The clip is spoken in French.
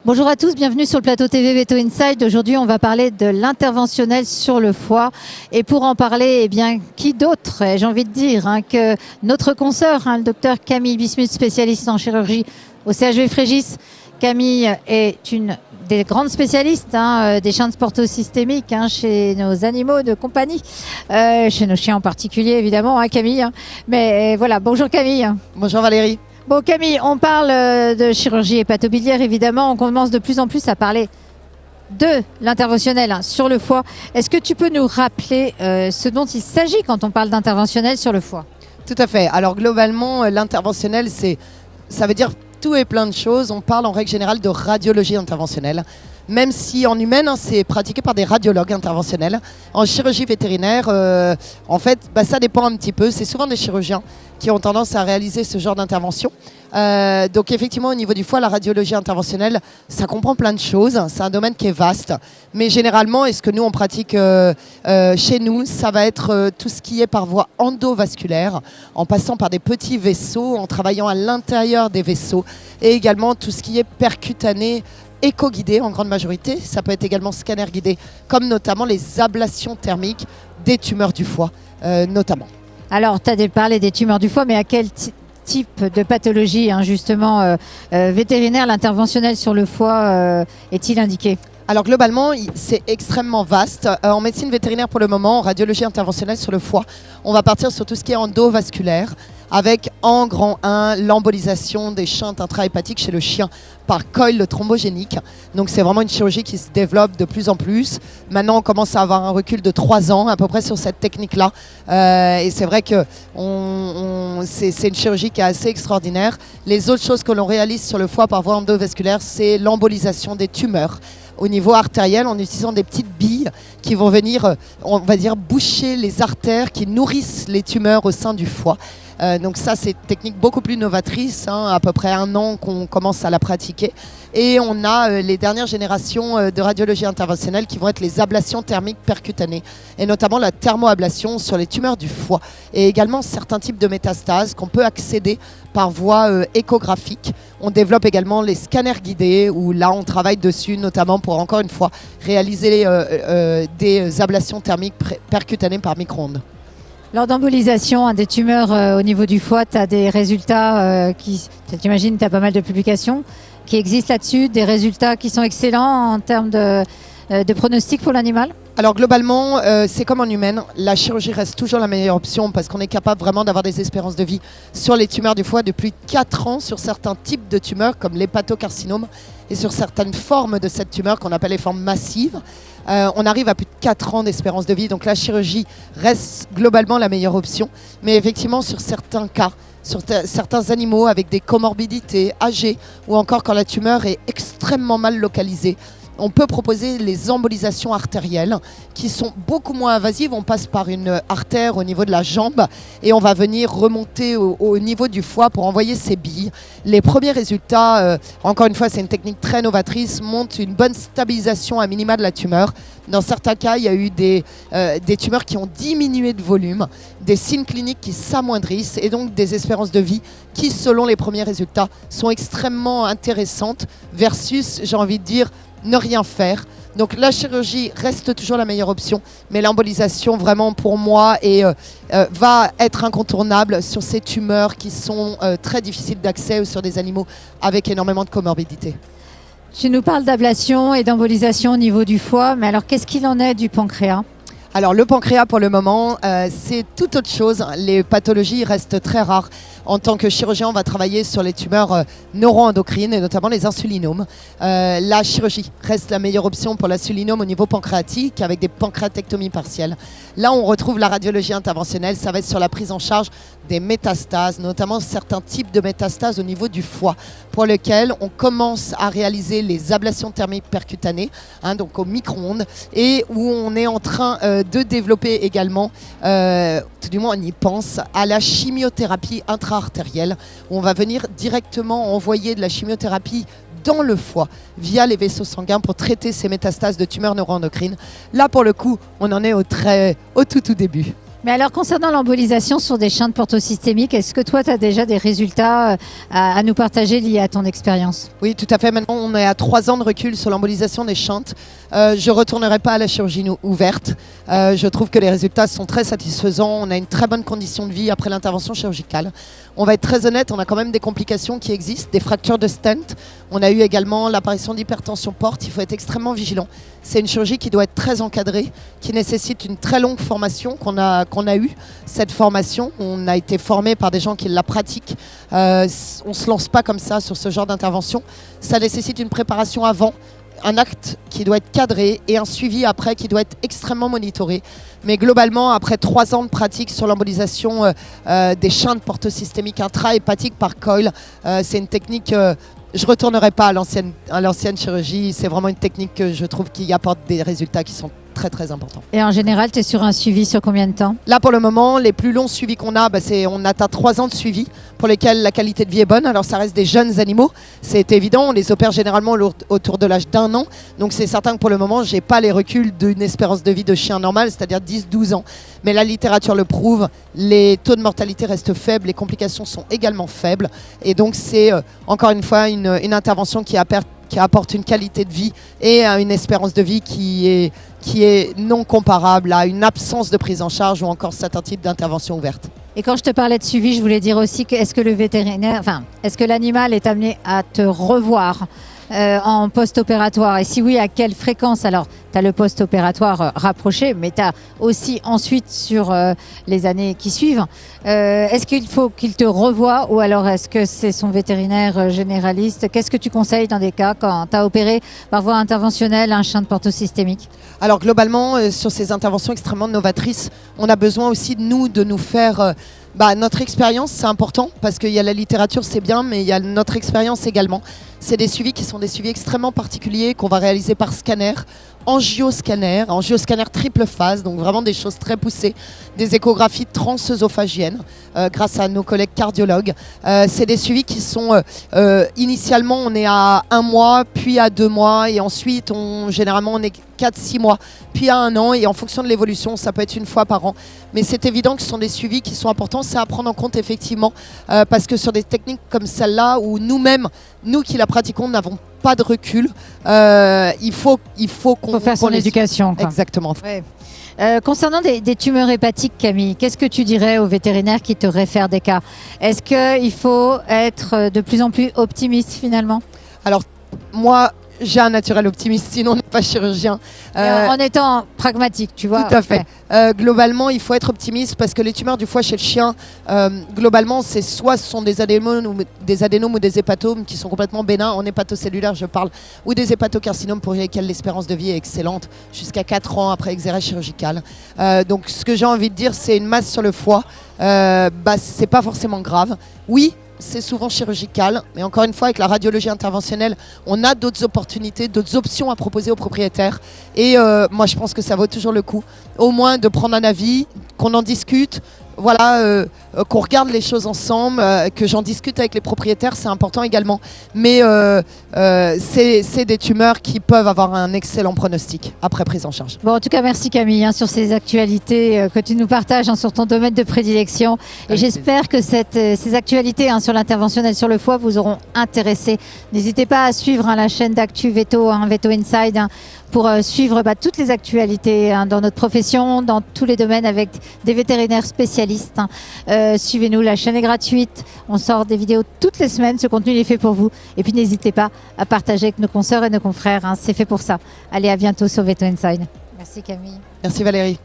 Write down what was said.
Bonjour à tous, bienvenue sur le plateau TV Veto Inside. Aujourd'hui, on va parler de l'interventionnel sur le foie. Et pour en parler, eh bien, qui d'autre, j'ai envie de dire, que notre consoeur, le docteur Camille Bismuth, spécialiste en chirurgie au CHV Frégis. Camille est une des grandes spécialistes des chaînes sporto-systémiques chez nos animaux de compagnie, chez nos chiens en particulier, évidemment, Camille. Mais voilà, bonjour Camille. Bonjour Valérie. Bon Camille, on parle de chirurgie hépatobiliaire évidemment, on commence de plus en plus à parler de l'interventionnel sur le foie. Est-ce que tu peux nous rappeler ce dont il s'agit quand on parle d'interventionnel sur le foie? Tout à fait. Alors globalement, l'interventionnel, ça veut dire tout et plein de choses. On parle en règle générale de radiologie interventionnelle. Même si en humaine, c'est pratiqué par des radiologues interventionnels. En chirurgie vétérinaire, en fait, ça dépend un petit peu. C'est souvent des chirurgiens qui ont tendance à réaliser ce genre d'intervention. Donc effectivement, au niveau du foie, la radiologie interventionnelle, ça comprend plein de choses. C'est un domaine qui est vaste. Mais généralement, et ce que nous, on pratique chez nous, ça va être tout ce qui est par voie endovasculaire, en passant par des petits vaisseaux, en travaillant à l'intérieur des vaisseaux, et également tout ce qui est percutané, éco-guidé en grande majorité. Ça peut être également scanner guidé, comme notamment les ablations thermiques des tumeurs du foie, notamment. Alors, tu as parlé des tumeurs du foie, mais à quel type de pathologie, justement, vétérinaire, l'interventionnel sur le foie est-il indiqué ? Alors globalement, c'est extrêmement vaste. En médecine vétérinaire pour le moment, en radiologie interventionnelle sur le foie, on va partir sur tout ce qui est endovasculaire, avec en grand 1 l'embolisation des chintes intrahépatiques chez le chien par coil thrombogénique. Donc c'est vraiment une chirurgie qui se développe de plus en plus. Maintenant, on commence à avoir un recul de 3 ans à peu près sur cette technique-là. Et c'est vrai que c'est une chirurgie qui est assez extraordinaire. Les autres choses que l'on réalise sur le foie par voie endovasculaire, c'est l'embolisation des tumeurs au niveau artériel en utilisant des petites billes qui vont venir, on va dire, boucher les artères qui nourrissent les tumeurs au sein du foie. Donc ça, c'est une technique beaucoup plus novatrice, à peu près 1 an qu'on commence à la pratiquer. Et on a les dernières générations de radiologie interventionnelle qui vont être les ablations thermiques percutanées, et notamment la thermoablation sur les tumeurs du foie, et également certains types de métastases qu'on peut accéder par voie échographique. On développe également les scanners guidés, où là on travaille dessus, notamment pour, encore une fois, réaliser des ablations thermiques percutanées par micro-ondes. Lors d'embolisation des tumeurs au niveau du foie, tu as des résultats t'imagines, tu as pas mal de publications qui existent là-dessus, des résultats qui sont excellents en termes de pronostic pour l'animal? Alors globalement, c'est comme en humaine, la chirurgie reste toujours la meilleure option parce qu'on est capable vraiment d'avoir des espérances de vie sur les tumeurs du foie de plus de 4 ans sur certains types de tumeurs comme l'hépatocarcinome et sur certaines formes de cette tumeur qu'on appelle les formes massives. On arrive à plus de 4 ans d'espérance de vie, donc la chirurgie reste globalement la meilleure option. Mais effectivement, sur certains cas, sur certains animaux avec des comorbidités âgées ou encore quand la tumeur est extrêmement mal localisée, on peut proposer les embolisations artérielles qui sont beaucoup moins invasives. On passe par une artère au niveau de la jambe et on va venir remonter au niveau du foie pour envoyer ces billes. Les premiers résultats, encore une fois, c'est une technique très novatrice, montrent une bonne stabilisation à minima de la tumeur. Dans certains cas, il y a eu des tumeurs qui ont diminué de volume, des signes cliniques qui s'amoindrissent et donc des espérances de vie qui, selon les premiers résultats, sont extrêmement intéressantes versus, j'ai envie de dire, ne rien faire. Donc la chirurgie reste toujours la meilleure option, mais l'embolisation vraiment pour moi va être incontournable sur ces tumeurs qui sont très difficiles d'accès ou sur des animaux avec énormément de comorbidités. Tu nous parles d'ablation et d'embolisation au niveau du foie, mais alors qu'est-ce qu'il en est du pancréas ? Alors le pancréas pour le moment, c'est tout autre chose. Les pathologies restent très rares. En tant que chirurgien, on va travailler sur les tumeurs neuro-endocrines et notamment les insulinomes. La chirurgie reste la meilleure option pour l'insulinome au niveau pancréatique avec des pancréatectomies partielles. Là, on retrouve la radiologie interventionnelle. Ça va être sur la prise en charge des métastases, notamment certains types de métastases au niveau du foie, pour lesquels on commence à réaliser les ablations thermiques percutanées, donc au micro-ondes, et où on est en train de développer également, tout du moins on y pense, à la chimiothérapie intra-artérielle, où on va venir directement envoyer de la chimiothérapie dans le foie via les vaisseaux sanguins pour traiter ces métastases de tumeurs neuro-endocrines. Là, pour le coup, on en est au tout début. Mais alors, concernant l'embolisation sur des shunts portosystémiques, est-ce que toi, tu as déjà des résultats à nous partager liés à ton expérience? Oui, tout à fait. Maintenant, on est à 3 ans de recul sur l'embolisation des shunts. Je ne retournerai pas à la chirurgie ouverte. Je trouve que les résultats sont très satisfaisants. On a une très bonne condition de vie après l'intervention chirurgicale. On va être très honnête, on a quand même des complications qui existent, des fractures de stent. On a eu également l'apparition d'hypertension porte. Il faut être extrêmement vigilant. C'est une chirurgie qui doit être très encadrée, qui nécessite une très longue formation qu'on a eue. Cette formation, on a été formé par des gens qui la pratiquent. On ne se lance pas comme ça sur ce genre d'intervention. Ça nécessite une préparation avant, un acte qui doit être cadré et un suivi après qui doit être extrêmement monitoré. Mais globalement, après 3 ans de pratique sur l'embolisation des shunts portosystémiques intra-hépatiques par coil, c'est une technique... je ne retournerai pas à l'ancienne chirurgie. C'est vraiment une technique que je trouve qui apporte des résultats qui sont très très importants. Et en général, tu es sur un suivi sur combien de temps? Là, pour le moment, les plus longs suivis qu'on a, on atteint 3 ans de suivi pour lesquels la qualité de vie est bonne. Alors, ça reste des jeunes animaux, c'est évident. On les opère généralement autour de l'âge d'1 an. Donc, c'est certain que pour le moment, je n'ai pas les reculs d'une espérance de vie de chien normal, c'est-à-dire 10-12 ans. Mais la littérature le prouve, les taux de mortalité restent faibles, les complications sont également faibles. Et donc, c'est encore une fois une intervention qui apporte une qualité de vie et une espérance de vie qui est non comparable à une absence de prise en charge ou encore certains types d'interventions ouvertes. Et quand je te parlais de suivi, je voulais dire aussi que est-ce que l'animal est amené à te revoir en post-opératoire? Et si oui, à quelle fréquence? Alors, tu as le post-opératoire rapproché, mais tu as aussi ensuite sur les années qui suivent. Est-ce qu'il faut qu'il te revoie ou alors est-ce que c'est son vétérinaire généraliste? Qu'est-ce que tu conseilles dans des cas quand tu as opéré par voie interventionnelle un shunt portosystémique? Alors globalement, sur ces interventions extrêmement novatrices, on a besoin aussi de nous faire... notre expérience, c'est important parce qu'il y a la littérature, c'est bien, mais il y a notre expérience également. C'est des suivis qui sont des suivis extrêmement particuliers qu'on va réaliser par scanner, angioscanner triple phase, donc vraiment des choses très poussées, des échographies transœsophagiennes grâce à nos collègues cardiologues. C'est des suivis qui sont initialement on est à 1 mois, puis à 2 mois et ensuite généralement on est 4-6 mois, puis à 1 an et en fonction de l'évolution ça peut être 1 fois par an. Mais c'est évident que ce sont des suivis qui sont importants, c'est à prendre en compte effectivement parce que sur des techniques comme celle-là où nous-mêmes, nous qui la pratiquons, n'avons pas de recul, il faut qu'on faire son éducation. Quoi. Exactement. Ouais. Concernant des tumeurs hépatiques, Camille, qu'est-ce que tu dirais aux vétérinaires qui te réfèrent des cas? Est-ce qu'il faut être de plus en plus optimiste finalement? Alors, moi, j'ai un naturel optimiste, sinon on n'est pas chirurgien. En étant pragmatique, tu vois. Tout à fait. Globalement, il faut être optimiste parce que les tumeurs du foie chez le chien, globalement, ce sont des adénomes ou des hépatomes qui sont complètement bénins, en hépatocellulaire je parle, ou des hépatocarcinomes pour lesquels l'espérance de vie est excellente, jusqu'à 4 ans après exérèse chirurgicale. Donc ce que j'ai envie de dire, c'est une masse sur le foie, c'est pas forcément grave. Oui, c'est souvent chirurgical, mais encore une fois, avec la radiologie interventionnelle, on a d'autres opportunités, d'autres options à proposer aux propriétaires. Et moi, je pense que ça vaut toujours le coup, au moins de prendre un avis, qu'on en discute, voilà, qu'on regarde les choses ensemble, que j'en discute avec les propriétaires, c'est important également. Mais c'est des tumeurs qui peuvent avoir un excellent pronostic après prise en charge. Bon, en tout cas, merci Camille sur ces actualités que tu nous partages sur ton domaine de prédilection. Et j'espère que ces actualités sur l'interventionnel sur le foie vous auront intéressé. N'hésitez pas à suivre la chaîne d'Actu Veto, Veto Inside, pour suivre toutes les actualités dans notre profession, dans tous les domaines avec des vétérinaires spécialistes. Suivez-nous, la chaîne est gratuite. On sort des vidéos toutes les semaines. Ce contenu est fait pour vous. Et puis n'hésitez pas à partager avec nos consoeurs et nos confrères. C'est fait pour ça. Allez, à bientôt sur Veto Inside. Merci Camille. Merci Valérie.